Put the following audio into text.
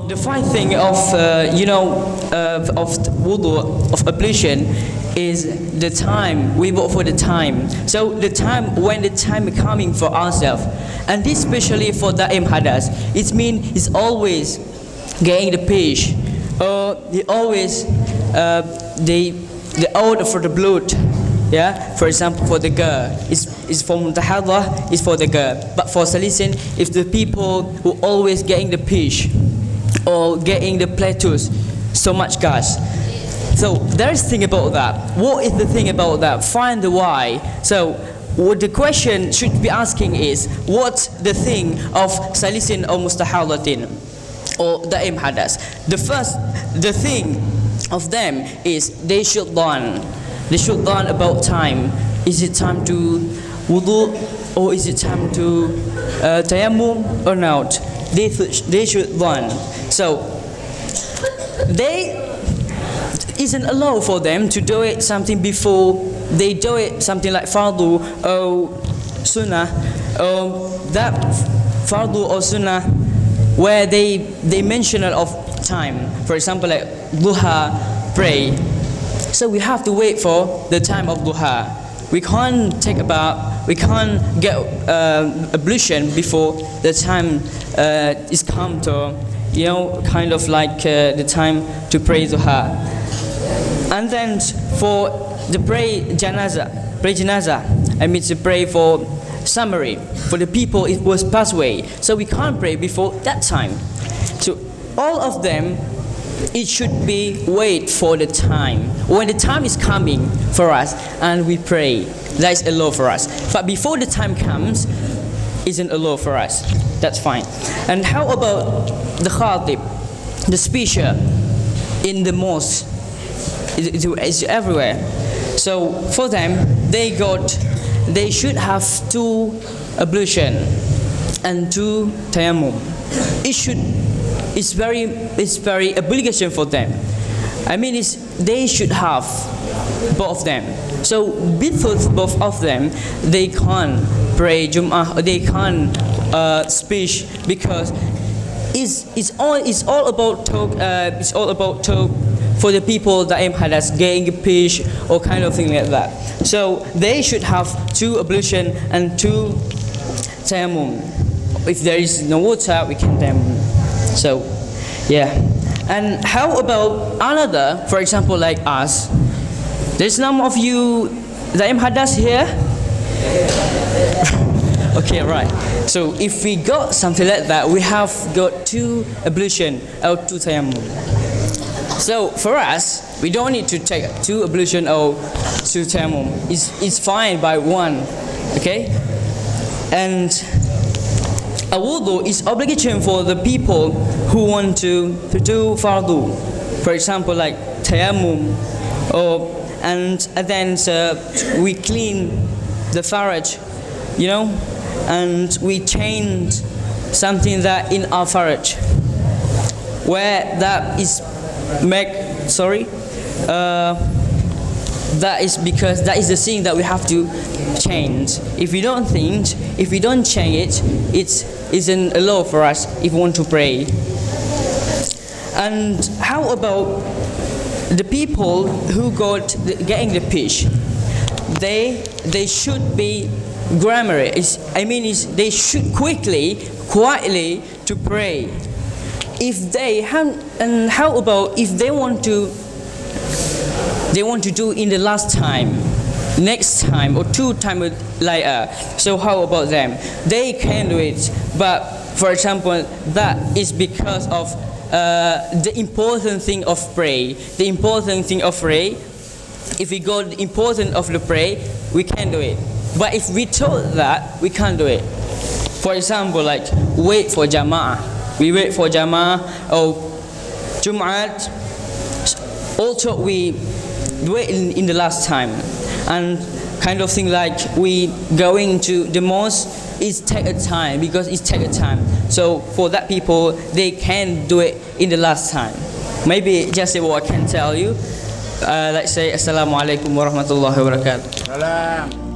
the fine thing of of wudu, of ablution, is the time. We vote for the time. So the time, when the time is coming for ourselves, and this especially for the hadas, it means it's always getting the page, or they always the order for the blood. Yeah, for example, for the girl, it's from the hadha, is for the girl. But for salisin, if the people who always getting the pitch or getting the plateaus, so much gas. So there is thing about that. What is the thing about that? Find the why. So what the question should be asking is, what's the thing of salisin or mustahadatin or the hadas? The thing of them is they should learn. They should learn about time. Is it time to wudu, or is it time to tayammum or not? They should learn. So they isn't allowed for them to do it something before they do it, something like fardu or sunnah, or that fardu or sunnah where they mention a lot of time. For example, like duha, pray. So we have to wait for the time of duha. We can't take a bath, we can't get ablution before the time is come to, kind of like the time to pray duha. And then for the pray janaza, I mean to pray for summary, for the people it was passed away. So we can't pray before that time. So all of them, it should be wait for the time. When the time is coming for us and we pray, that is a law for us. But before the time comes, isn't a law for us. That's fine. And how about the khatib, the speaker in the mosque? It's everywhere. So for them, they should have 2 ablution and 2 tayammum. It's very obligation for them. I mean, they should have both of them. So without both of them, they can't pray Jum'ah, or they can't speak, because it's all about talk. It's all about talk for the people that hadas getting a pitch or kind of thing like that. So they should have 2 ablution and 2 tayammum. If there is no water, we can tayammum. So, yeah. And how about another, for example, like us? There's none of you that hadas here? Okay, right. So if we got something like that, we have got 2 ablution or 2 tayammum. So for us, we don't need to take 2 ablution or 2 tayammum. It's fine by 1, okay? And a wudu is obligation for the people who want to do fardu. For example, like tayammum, and then we clean the faraj, and we change something that in our faraj, where that is that is because that is the thing that we have to change. If we don't change it, it isn't a law for us if we want to pray. And how about the people who getting the pitch? They should be grammar. They should quietly to pray. If they have, and how about if they want to do in the last time, next time, or 2 times later? So how about them? They can do it, but for example, that is because of the important thing of pray. The important thing of pray, if we got the important of the pray, we can do it. But if we told that, we can't do it. For example, like wait for jama'ah. We wait for jama'ah or Jum'at. Also, we do it in the last time. And kind of thing like we going to the mosque is take a time, because it's take a time. So for that people, they can do it in the last time. Maybe just what I can tell you. Let's say Assalamu alaikum warahmatullahi wabarakatuh.